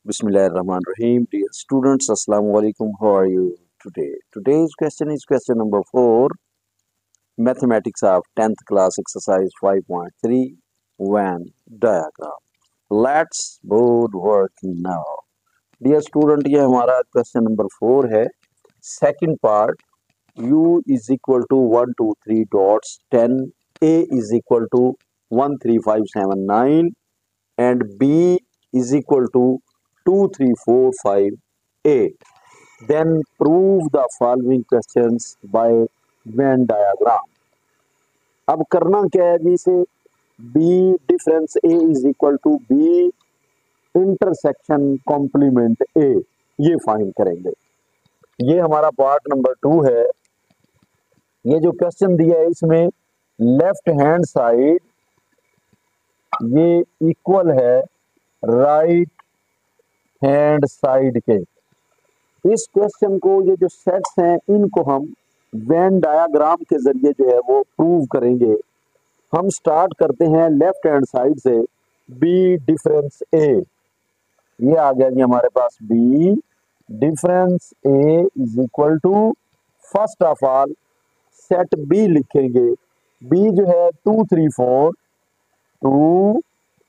Bismillahirrahmanirrahim. Dear students, Assalamu alaikum. How are you today? Today's question is question number 4, Mathematics of 10th class exercise 5.3, Venn diagram. Let's both work now. Dear student, ये हमारा question number 4 है. Second part, u is equal to 1 2 3 dots 10, a is equal to 1 3 5 7 9 and b is equal to 2 3 4 5 8. Then prove the following questions by Venn diagram. अब करना क्या है जी से, b difference a is equal to b intersection complement a, ये find करेंगे. ये हमारा पार्ट नंबर 2 है. ये जो क्वेश्चन दिया है इसमें लेफ्ट हैंड साइड ये इक्वल है राइट हैंड साइड के. इस क्वेश्चन को, ये जो सेट्स हैं इनको हम वेन डायग्राम के जरिए जो है वो प्रूव करेंगे. हम स्टार्ट करते हैं लेफ्ट हैंड साइड से. बी डिफरेंस ए, ये आ गया जी हमारे पास. B difference A is equal to, first of all set B लिखेंगे. बी जो है 2 3 4 2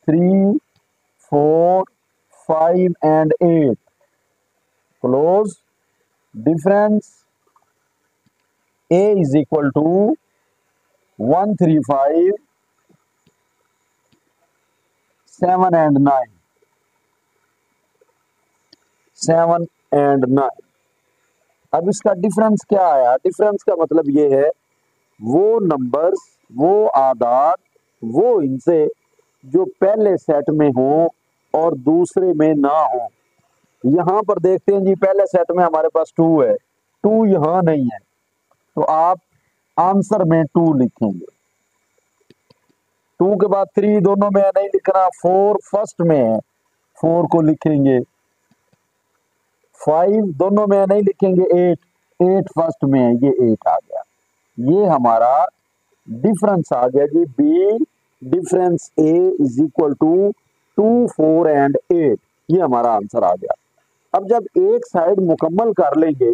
3 4 5 and 8. Close. Difference A is equal to 1 3 5 7 and 9. 7 and 9. अब इसका डिफरेंस क्या आया? डिफरेंस का मतलब ये है वो नंबर्स, वो आदाद, वो इनसे जो पहले सेट में हो और दूसरे में ना हो. यहां पर देखते हैं जी, पहले सेट में हमारे पास 2 है, 2 यहां नहीं है, तो आप आंसर में 2 लिखेंगे. 2 के बाद 3 दोनों में नहीं लिखना, 4 फर्स्ट में है, 4 को लिखेंगे. 5 दोनों में नहीं लिखेंगे, 8 फर्स्ट में है, ये 8 आ गया. ये हमारा डिफरेंस आ गया जी. B difference A is equal to 2 4 and 8. ये हमारा आंसर आ गया. अब जब एक साइड मुकम्मल कर लेंगे,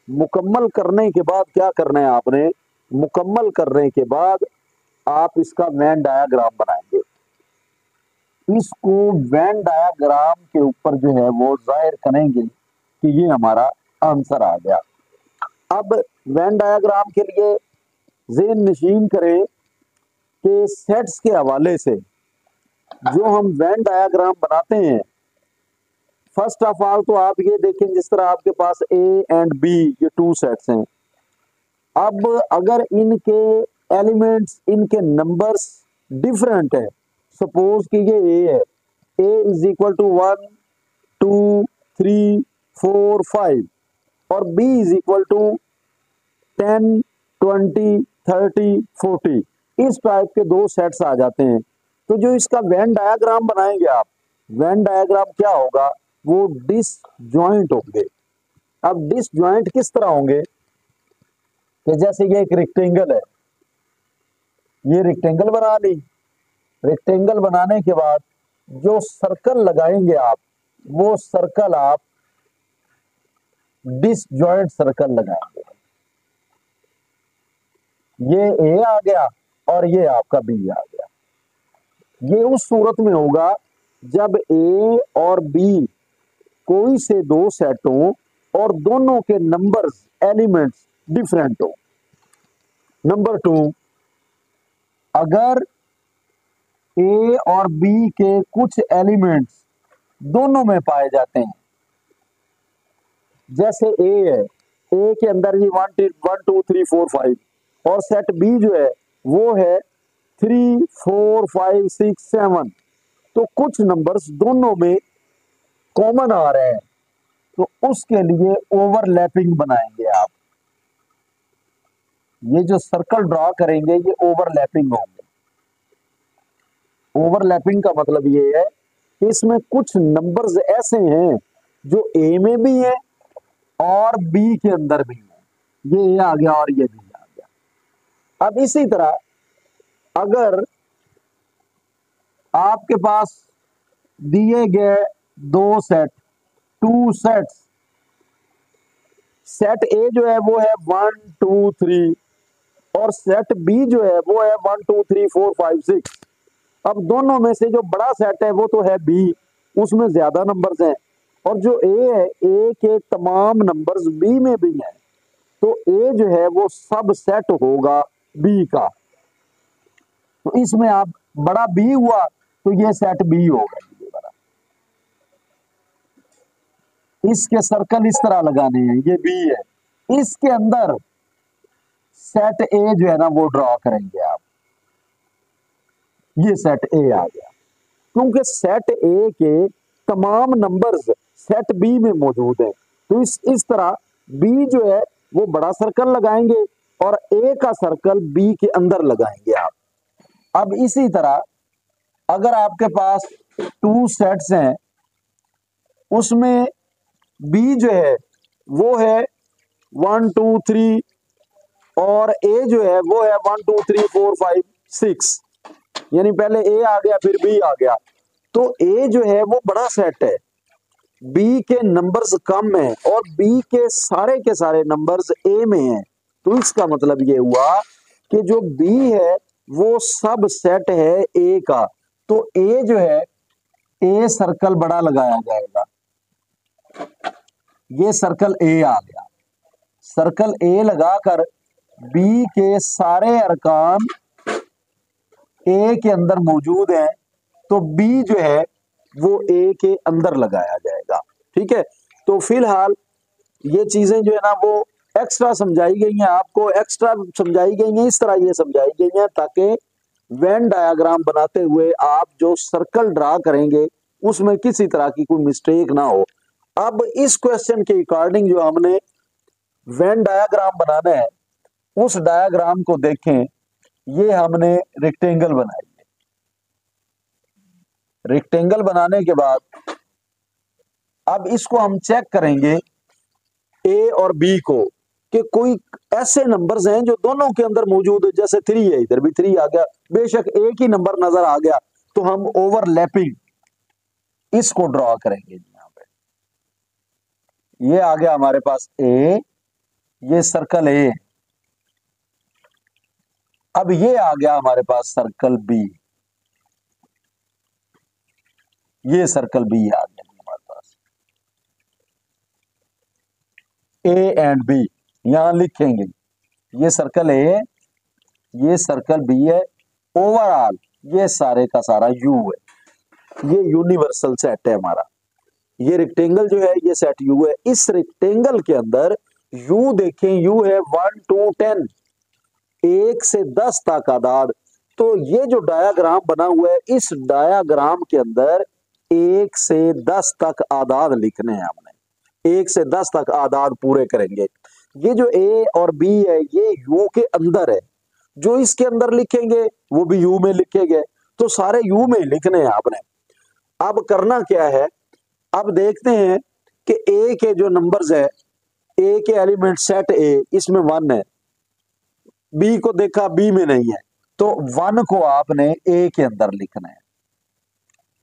मुकम्मल करने के बाद क्या करना है आपने? मुकम्मल करने के बाद आप इसका वेन डायग्राम बनाएंगे. इसको वेन डायग्राम के ऊपर जो है वो जाहिर करेंगे कि ये हमारा आंसर आ गया. अब वेन डायग्राम के लिए ज़हन नशीन करें कि सेट्स के हवाले से जो हम वेन डायग्राम बनाते हैं, फर्स्ट ऑफ ऑल तो आप ये देखें, जिस तरह आपके पास ए एंड बी ये 2 सेट्स हैं. अब अगर इनके एलिमेंट्स, इनके नंबर्स डिफरेंट है, सपोज कि ये ए है, ए इज इक्वल टू 1 2 3 4 5 और बी इज इक्वल टू 10 20 30 40. इस टाइप के 2 सेट्स आ जाते हैं. तो जो इसका वेन डायग्राम बनाएंगे आप, वेन डायग्राम क्या होगा? वो डिसजॉइंट होंगे. अब डिसजॉइंट किस तरह होंगे कि जैसे ये एक रेक्टेंगल है, ये रेक्टेंगल बना ली. रेक्टेंगल बनाने के बाद जो सर्कल लगाएंगे आप, वो सर्कल आप डिसजॉइंट सर्कल लगाएंगे. ये ए आ गया और ये आपका बी आ गया. ये उस सूरत में होगा जब ए और बी कोई से 2 सेट हो और दोनों के नंबर्स, एलिमेंट्स डिफरेंट हो. नंबर 2, अगर ए और बी के कुछ एलिमेंट्स दोनों में पाए जाते हैं, जैसे ए है, ए के अंदर ही 1 2 3 4 5 और सेट बी जो है वो है 3 4 5 6 7, तो कुछ नंबर्स दोनों में कॉमन आ रहे हैं, तो उसके लिए ओवरलैपिंग बनाएंगे आप. ये जो सर्कल ड्रॉ करेंगे ये ओवरलैपिंग होंगे. ओवरलैपिंग का मतलब ये है कि इसमें कुछ नंबर्स ऐसे हैं जो ए में भी है और बी के अंदर भी है. ये आ गया और ये भी आ गया. अब इसी तरह अगर आपके पास दिए गए 2 सेट टू सेट्स, सेट ए जो है वो है 1 2 3 और सेट बी जो है वो है 1 2 3 4 5 6। अब दोनों में से जो बड़ा सेट है वो तो है बी, उसमें ज्यादा नंबर्स हैं, और जो ए है, ए के तमाम नंबर्स बी में भी हैं, तो ए जो है वो सब सेट होगा बी का। तो इसमें आप बड़ा बी हुआ तो ये सेट बी होगा। ये बड़ा, इसके सर्कल इस तरह लगाने हैं, ये बी है, इसके अंदर सेट ए जो है ना वो ड्रॉ करेंगे आप। ये सेट ए आ गया, क्योंकि सेट ए के तमाम नंबर्स सेट बी में मौजूद है, तो इस तरह बी जो है वो बड़ा सर्कल लगाएंगे और ए का सर्कल बी के अंदर लगाएंगे आप। अब इसी तरह अगर आपके पास टू सेट्स हैं, उसमें बी जो है वो है 1 2 3 और ए जो है वो है 1 2 3 4 5 6, यानी पहले ए आ गया फिर बी आ गया, तो ए जो है वो बड़ा सेट है, बी के नंबर्स कम है और बी के सारे नंबर्स ए में हैं। तो इसका मतलब ये हुआ कि जो बी है वो सब सेट है ए का, तो ए जो है, ए सर्कल बड़ा लगाया जाएगा, ये सर्कल ए आ गया, सर्कल ए लगाकर बी के सारे अरकान ए के अंदर मौजूद हैं, तो बी जो है वो ए के अंदर लगाया जाएगा। ठीक है, तो फिलहाल ये चीजें जो है ना वो एक्स्ट्रा समझाई गई हैं, आपको एक्स्ट्रा समझाई गई हैं, इस तरह ये समझाई गई हैं ताकि वेन डायग्राम बनाते हुए आप जो सर्कल ड्रा करेंगे उसमें किसी तरह की कोई मिस्टेक ना हो। अब इस क्वेश्चन के अकॉर्डिंग जो हमने वेन डायग्राम बनाना है, उस डायग्राम को देखें। ये हमने रेक्टेंगल बनाई है, रेक्टेंगल बनाने के बाद अब इसको हम चेक करेंगे ए और बी को, कि कोई ऐसे नंबर्स हैं जो दोनों के अंदर मौजूद है, जैसे 3 है, इधर भी 3 आ गया, बेशक एक ही नंबर नजर आ गया, तो हम ओवरलैपिंग इसको ड्रॉ करेंगे। यहां पे ये आ गया हमारे पास ए, ये सर्कल ए, अब ये आ गया हमारे पास सर्कल बी, ये सर्कल बी आ गया हमारे पास, ए एंड बी यहां लिखेंगे, ये सर्कल ए, ये सर्कल बी है, ओवरऑल ये सारे का सारा यू है, ये यूनिवर्सल सेट है हमारा, ये रेक्टेंगल जो है ये सेट यू है। इस रेक्टेंगल के अंदर यू देखें, यू है 1 2 10, 1 से 10 तक आदाद, तो ये जो डायाग्राम बना हुआ है, इस डायाग्राम के अंदर 1 से 10 तक आदाद लिखने हैं हमने, 1 से 10 तक आदाद पूरे करेंगे। ये जो ए और बी है ये यू के अंदर है, जो इसके अंदर लिखेंगे वो भी यू में लिखेंगे, तो सारे यू में लिखने हैं आपने। अब करना क्या है, अब देखते हैं कि ए के जो नंबर्स है, ए के एलिमेंट सेट ए, इसमें 1 है, बी को देखा बी में नहीं है, तो 1 को आपने ए के अंदर लिखना है,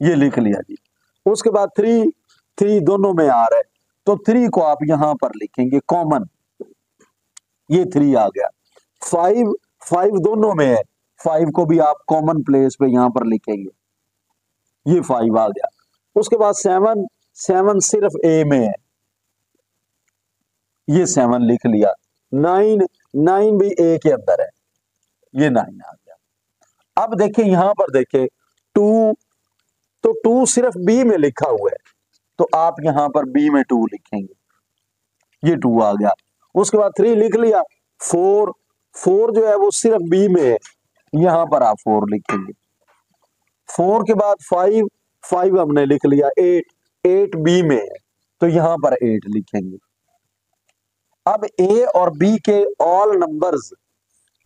ये लिख लिया जी। उसके बाद 3 दोनों में आ रहा है, तो 3 को आप यहां पर लिखेंगे कॉमन, ये 3 आ गया। 5 दोनों में है, 5 को भी आप कॉमन प्लेस पे यहां पर लिखेंगे, ये 5 आ गया। उसके बाद 7 सिर्फ ए में है, ये 7 लिख लिया। 9 भी ए के अंदर है, ये 9 आ गया। अब देखें यहां पर देखें 2, तो 2 सिर्फ बी में लिखा हुआ है, तो आप यहां पर बी में 2 लिखेंगे, ये 2 आ गया। उसके बाद 3 लिख लिया। 4 जो है वो सिर्फ बी में है, यहां पर आप 4 लिखेंगे। 4 के बाद 5 हमने लिख लिया। 8 बी में है, तो यहां पर 8 लिखेंगे। अब ए और बी के ऑल नंबर्स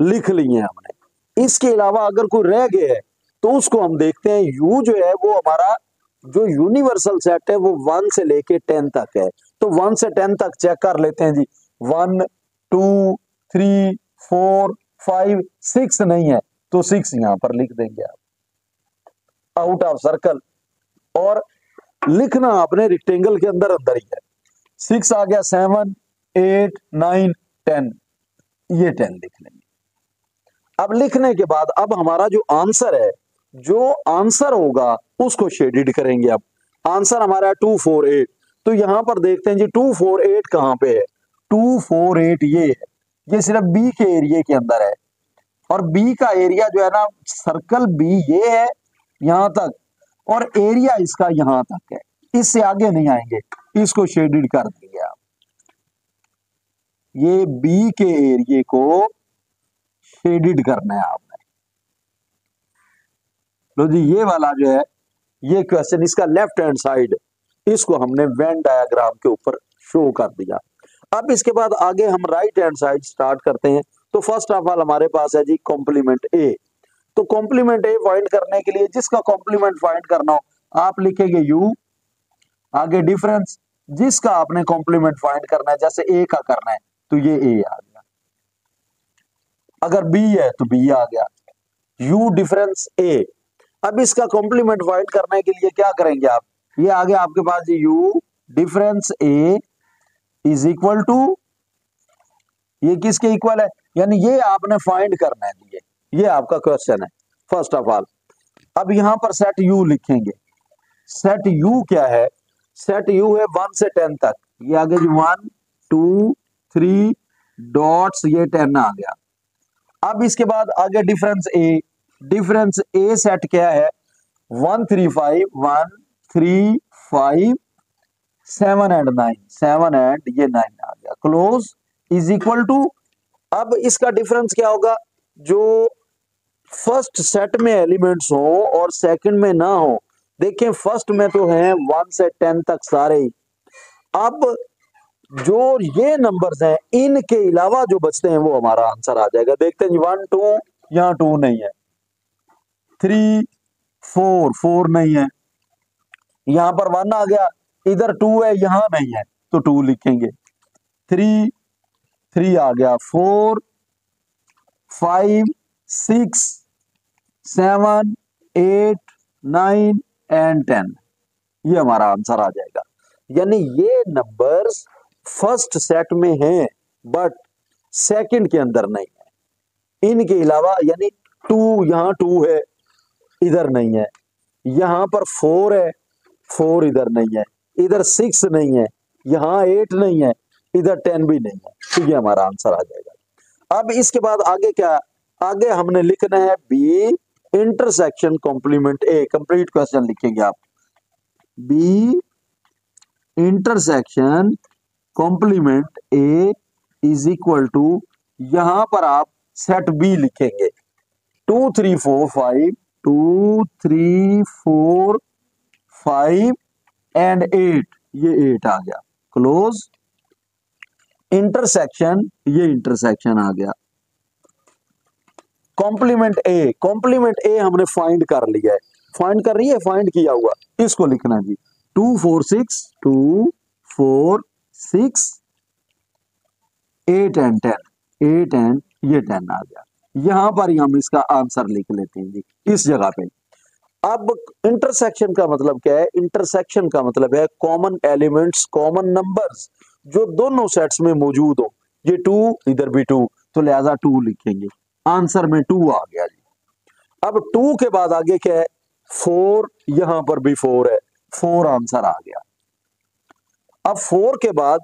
लिख लिए हमने, इसके अलावा अगर कोई रह गया है तो उसको हम देखते हैं। यू जो है वो हमारा जो यूनिवर्सल सेट है वो 1 से लेके 10 तक है, तो 1 से 10 तक चेक कर लेते हैं जी। 1 2 3 4 5 6 नहीं है, तो 6 यहां पर लिख देंगे आप, आउट ऑफ सर्कल। और लिखना आपने रेक्टेंगल के अंदर अंदर ही है। 6 आ गया, 7 8 9 10, ये 10 लिख लेंगे। अब लिखने के बाद अब हमारा जो आंसर है, जो आंसर होगा उसको शेडेड करेंगे। अब आंसर हमारा 248, तो यहां पर देखते हैं जी 248 कहां पे है। 248 ये है, ये सिर्फ बी के एरिया के अंदर है, और बी का एरिया जो है ना, सर्कल बी ये है यहां तक, और एरिया इसका यहां तक है, इससे आगे नहीं आएंगे, इसको शेडेड कर देंगे आप। ये बी के एरिया को शेडेड करना है आपने। लो जी, ये वाला जो है ये क्वेश्चन, इसका लेफ्ट हैंड साइड, इसको हमने वेन डायग्राम के ऊपर शो कर दिया। अब इसके बाद आगे हम राइट हैंड साइड स्टार्ट करते हैं। तो फर्स्ट ऑफ ऑल हमारे पास है जी कॉम्प्लीमेंट ए। तो कॉम्प्लीमेंट ए फाइंड करने के लिए, जिसका कॉम्प्लीमेंट फाइंड करना हो आप लिखेंगे यू, आगे डिफरेंस, जिसका आपने कॉम्प्लीमेंट फाइंड करना है, जैसे ए का करना है तो ये ए आ गया, अगर बी है तो बी आ गया, यू डिफरेंस ए। अब इसका कॉम्प्लीमेंट फाइंड करने के लिए क्या करेंगे आप, ये आ गया आपके पास U difference A is equal to, ये किसके इक्वल है, यानी ये आपने फाइंड करना है, ये आपका क्वेश्चन है फर्स्ट ऑफ ऑल। अब यहां पर सेट यू लिखेंगे। सेट यू क्या है, सेट यू है 1 से 10 तक, ये आगे जी 1 2 3 डॉट्स, ये 10 आ गया। अब इसके बाद आगे डिफरेंस ए, डिफरेंस ए सेट क्या है 1 3 5 1 3 5 7 एंड 9, 7 एंड ये 9 आ गया, क्लोज इज इक्वल टू। अब इसका डिफरेंस क्या होगा, जो फर्स्ट सेट में एलिमेंट्स हो और सेकंड में ना हो। देखिए फर्स्ट में तो है 1 से 10 तक सारे ही, अब जो ये नंबर्स हैं इनके अलावा जो बचते हैं वो हमारा आंसर आ जाएगा। देखते हैं 1 2, यहाँ 2 नहीं है, 3 4 4 नहीं है, यहां पर 1 आ गया, इधर 2 है यहां नहीं है तो 2 लिखेंगे, 3 3 आ गया, 4 5 6 7 8 9 एंड 10, ये हमारा आंसर आ जाएगा। यानी ये नंबर्स फर्स्ट सेट में हैं बट सेकंड के अंदर नहीं है, इनके अलावा, यानी 2 यहां 2 है इधर नहीं है, यहां पर 4 है 4 इधर नहीं है, इधर 6 नहीं है, यहां 8 नहीं है, इधर 10 भी नहीं है, तो ये हमारा आंसर आ जाएगा। अब इसके बाद आगे क्या, आगे हमने लिखना है B intersection complement A. Complete question लिखेंगे आप, B intersection complement A is equal to, यहां पर आप सेट बी लिखेंगे 2 3 4 5 2 3 4 5 एंड 8, ये 8 आ गया, क्लोज इंटरसेक्शन, ये इंटरसेक्शन आ गया। कॉम्प्लीमेंट ए, कॉम्प्लीमेंट ए हमने फाइंड कर लिया है, फाइंड कर रही है, फाइंड किया हुआ, इसको लिखना जी 2 4 6 2 4 6 8 एंड 10, 8 एंड ये 10 आ गया। यहां पर ही हम इसका आंसर लिख लेते हैं जी इस जगह पे। अब इंटरसेक्शन का मतलब क्या है, इंटरसेक्शन का मतलब है कॉमन एलिमेंट्स, कॉमन नंबर्स जो दोनों सेट्स में मौजूद हो। ये 2 इधर भी 2, तो लिहाजा 2 लिखेंगे, आंसर में 2 आ गया जी। अब 2 के बाद आगे क्या है 4, यहां पर भी 4 है, 4 आंसर आ गया। अब 4 के बाद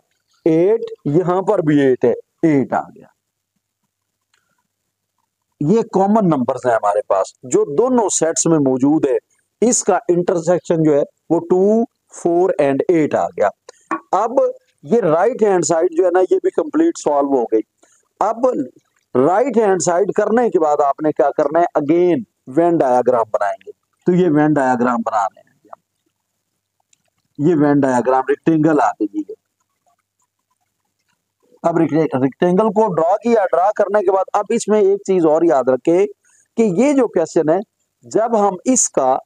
8, यहां पर भी 8 है, 8 आ गया। ये कॉमन नंबर्स हैं हमारे पास जो दोनों सेट्स में मौजूद है, इसका इंटरसेक्शन जो है वो 2 4 एंड 8 आ गया। अब ये राइट हैंड साइड जो है ना, ये भी कंप्लीट सॉल्व हो गई। अब राइट हैंड साइड करने के बाद आपने क्या करना है, अगेन वेन डायग्राम बनाएंगे। तो ये वेन डायग्राम बना रहे हैं, ये वेन डायग्राम रेक्टेंगल आ दीजिए। अब रेक्टेंगल को ड्रॉ किया, ड्रॉ करने के बाद अब इसमें एक चीज और याद रखे कि ये जो क्वेश्चन है, जब हम इसका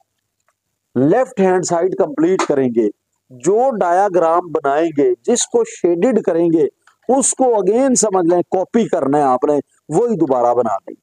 लेफ्ट हैंड साइड कंप्लीट करेंगे, जो डायग्राम बनाएंगे, जिसको शेडेड करेंगे, उसको अगेन समझ लें कॉपी करना है आपने, वही दोबारा बना दें।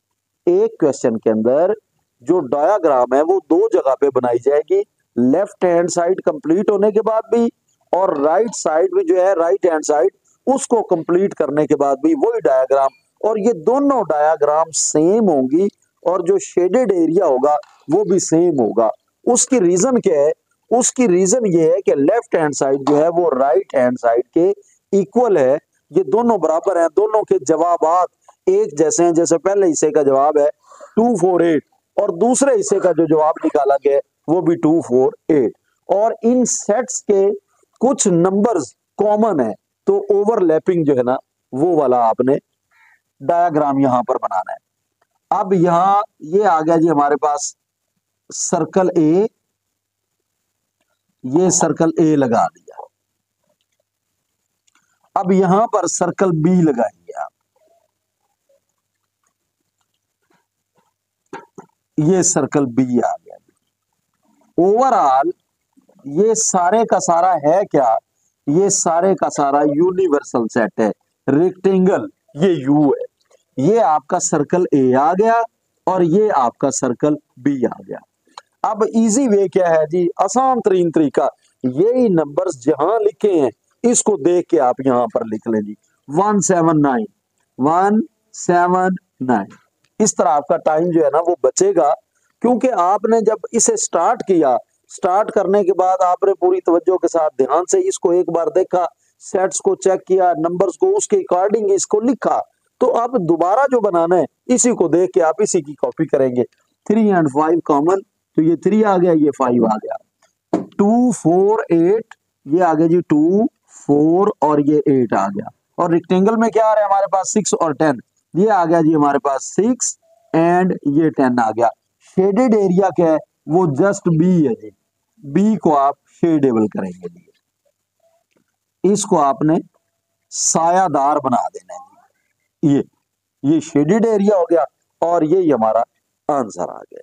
एक क्वेश्चन के अंदर जो डायग्राम है वो 2 जगह पे बनाई जाएगी, लेफ्ट हैंड साइड कंप्लीट होने के बाद भी और राइट साइड भी जो है राइट हैंड साइड उसको कंप्लीट करने के बाद भी वही डायग्राम, और ये दोनों डायग्राम सेम होंगी और जो शेडेड एरिया होगा वो भी सेम होगा। उसकी रीजन क्या है? उसकी रीजन ये है कि लेफ्ट हैंड साइड जो है वो राइट हैंड साइड के इक्वल है, ये दोनों बराबर हैं, दोनों के जवाबात एक जैसे हैं। जैसे पहले हिस्से का जवाब है 248 और दूसरे हिस्से का जो जवाब निकाला गया वो भी 248, और इन सेट्स के कुछ नंबर्स कॉमन है, तो ओवरलैपिंग जो है ना वो वाला आपने डायग्राम यहां पर बनाना है। अब यहां ये आ गया जी हमारे पास सर्कल ए, ये सर्कल ए लगा दिया। अब यहां पर सर्कल बी लगाएंगे आप, ये सर्कल बी आ गया। ओवरऑल ये सारे का सारा है क्या? ये सारे का सारा यूनिवर्सल सेट है, रेक्टेंगल, ये यू है, ये आपका सर्कल ए आ गया और ये आपका सर्कल बी आ गया। अब इजी वे क्या है जी, आसान तरीन तरीका, यही नंबर्स जहां लिखे हैं इसको देख के आप यहां पर लिख लें जी 179 179। इस तरह आपका टाइम जो है ना वो बचेगा, क्योंकि आपने जब इसे स्टार्ट किया, स्टार्ट करने के बाद आपने पूरी तवज्जो के साथ ध्यान से इसको एक बार देखा, सेट्स को चेक किया, नंबर्स को उसके अकॉर्डिंग इसको लिखा, तो आप दोबारा जो बनाना है इसी को देख के आप इसी की कॉपी करेंगे। 3 और 5 कॉमन, तो ये 3 आ गया, ये 5 आ गया। 2 4 8, ये आ गया जी 2 4 और ये 8 आ गया। और रेक्टेंगल में क्या आ रहा है हमारे पास 6 और 10, ये आ गया जी हमारे पास 6 एंड ये 10 आ गया। शेडेड एरिया क्या है? वो जस्ट बी है जी, बी को आप शेडेबल करेंगे जी, इसको आपने सायादार बना देना है। ये शेडेड एरिया हो गया और ये हमारा आंसर आ गया।